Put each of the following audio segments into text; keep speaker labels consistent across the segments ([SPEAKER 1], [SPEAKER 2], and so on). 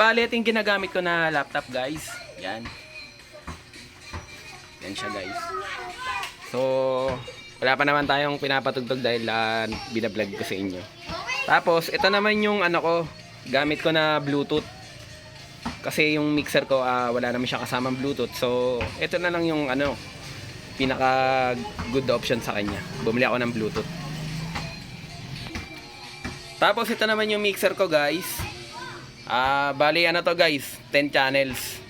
[SPEAKER 1] bali ito yung ginagamit ko na laptop guys. Yan. Yan siya guys. So, wala pa naman tayong pinapatugtog dahil binablog ko sa inyo. Tapos, ito naman yung ano ko, gamit ko na Bluetooth. Kasi yung mixer ko, wala naman siya kasamang Bluetooth. So, ito na lang yung ano, pinaka good option sa kanya. Bumili ako ng Bluetooth. Tapos, ito naman yung mixer ko guys. Bali ano to guys, 10 channels.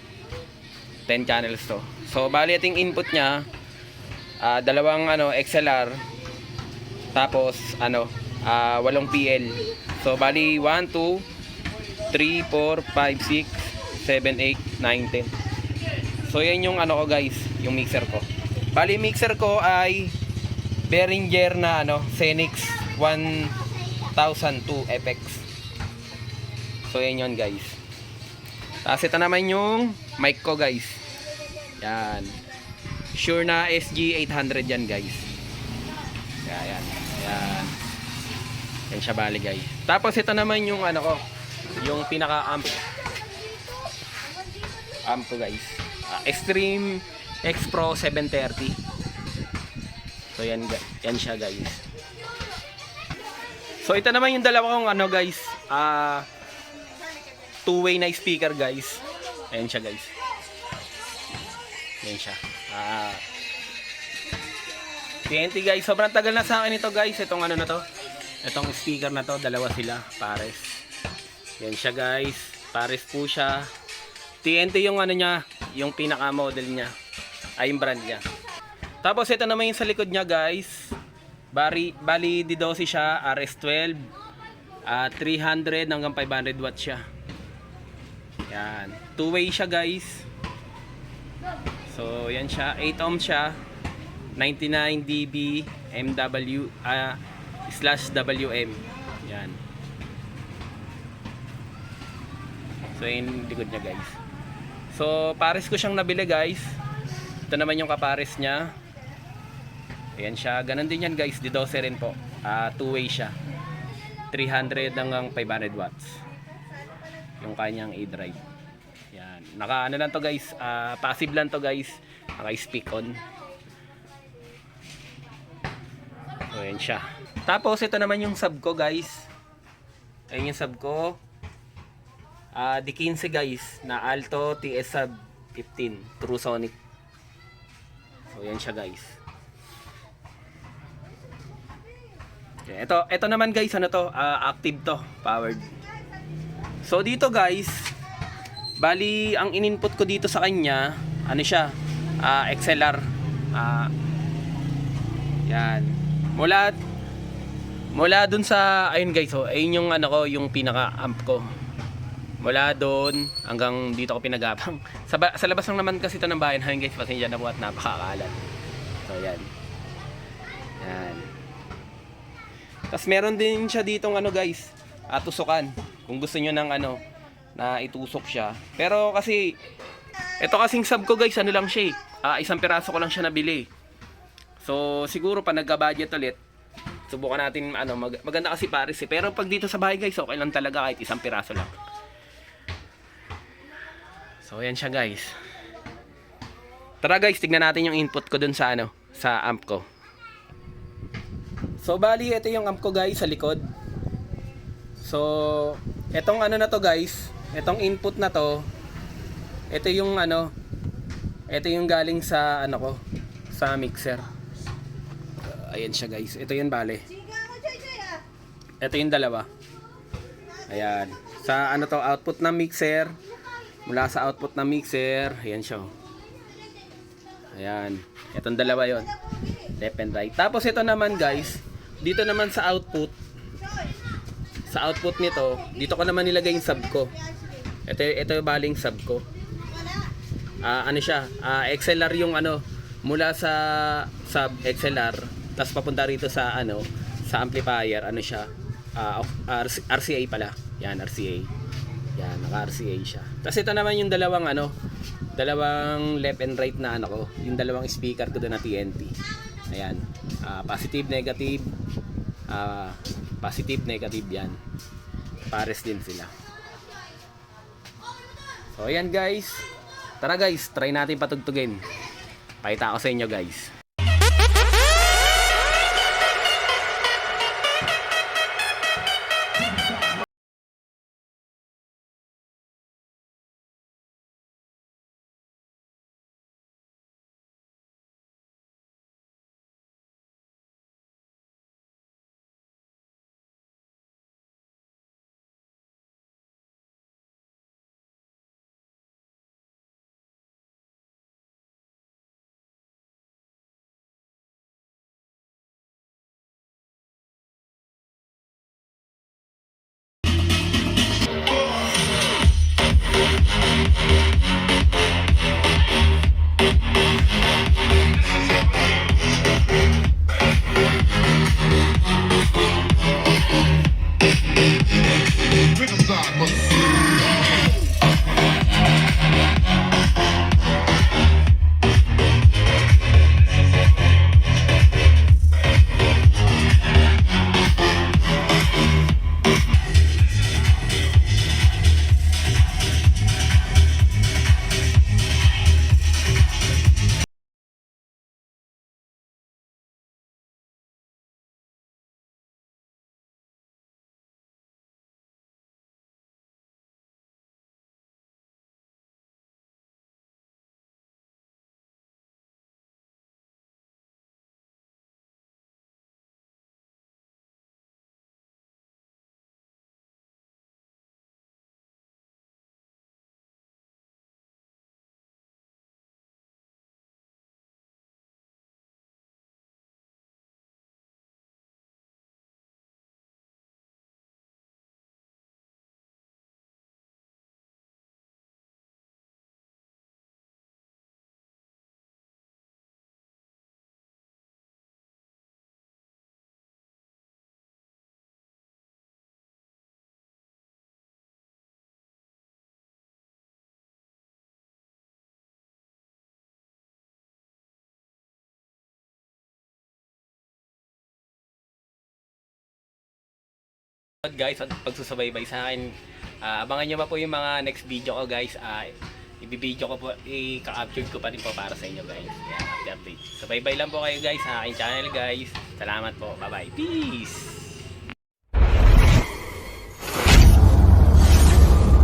[SPEAKER 1] 10 channels to. So, bali ito yung input niya. Dalawang ano, XLR. Tapos, ano, 8 PL. So, bali 1, 2, 3, 4, 5, 6, 7, 8, 9, 10. So, yan yung ano ko guys, yung mixer ko. Bali, mixer ko ay Behringer na ano, Xenix 1002 FX. So, yan yun guys. Tapos, ito naman yung mic ko guys. Yan. Shure na SG800 yan guys. Yan. Yan. Yan siya bali guys. Tapos, ito naman yung ano ko, yung pinaka-amp. Amp ko guys. Extreme X Pro 730. So, yan siya guys. So, ito naman yung dalawa kong ano guys. Two-way na speaker guys. Ayan siya guys. Ayan siya. TNT guys. Sobrang tagal na sa akin ito guys. Itong ano na to. Itong speaker na to. Dalawa sila. Pares. Ayan siya guys. Pares po siya. TNT yung ano niya. Yung pinaka model niya. Ay yung brand niya. Tapos ito naman yung sa likod niya guys. Bali D12 siya. RS12. 300 hanggang 500 watts siya. Yan. Two-way siya guys. So, yan siya. 8 ohm siya. 99 dB MW /WM. Yan. So, yung likod niya guys. So, pares ko siyang nabili guys. Ito naman yung kapares niya. Ayan siya. Ganon din yan guys. D12 rin po. Two-way siya. 300 hanggang 500 watts. Yung kanyang A-drive. Yan. Naka ano lang to guys, passive lang to guys. Naka-speak on. So, yan siya. Tapos ito naman yung sub ko guys. Ayun yung sub ko. D15 guys, na Alto TS sub 15 True Sonic. So, yan siya guys. Okay, ito naman guys, ano to? Active to, powered. So dito guys, bali ang in-input ko dito sa kanya, ano siya? XLR. Yan. Mula dun sa ayun guys, so ayun yung ano ko, yung pinaka-amp ko. Mula doon hanggang dito ko pinagapang. Sa labas lang naman kasi ito ng bahay namin guys, pasensya na po at napakakalat. So yan. Yan. Tapos meron din siya ditong ano guys, tusukan. Kung gusto niyo ng ano, na itusok siya. Pero kasi, ito kasing sub ko guys, ano lang siya isang piraso ko lang siya nabili. So, siguro pa nagka-budget ulit, subukan natin, ano, maganda kasi pares eh. Pero pag dito sa bahay guys, okay lang talaga kahit isang piraso lang. So, yan siya guys. Tara guys, tignan natin yung input ko dun sa ano, sa amp ko. So, bali, ito yung amp ko guys sa likod. So, etong ano na to guys, etong input na to, ito yung ano, ito yung galing sa ano ko, sa mixer. Ayan siya guys, ito yung bale. Ito yung dalawa. Ayan, sa ano to, output ng mixer, mula sa output ng mixer, ayan siya. Ayan, itong dalawa yon, left and right. Tapos ito naman guys, dito naman sa output, sa output nito, dito ko naman nilagay yung sub ko. Ito yung baling sub ko. Ano siya? XLR yung ano, mula sa sub XLR, tapos papunta rito sa ano, sa amplifier, ano siya? RCA pala. Yan, RCA. Yan, naka-RCA siya. Tapos ito naman yung dalawang ano, dalawang left and right na ano ko, yung dalawang speaker ko doon na TNT. Ayan. Positive, negative. Positive, negative yan. Pares din sila. So ayan guys. Tara guys, try natin patugtugin. Pakita ko sa inyo guys. Guys, at pagsusubaybay sa akin, abangan nyo pa po yung mga next video ko guys. Ibibideo ko po, i-capture ko pa rin po para sa inyo guys. Update. Subaybay lang po kayo guys sa aking channel guys. Salamat po, bye bye, peace.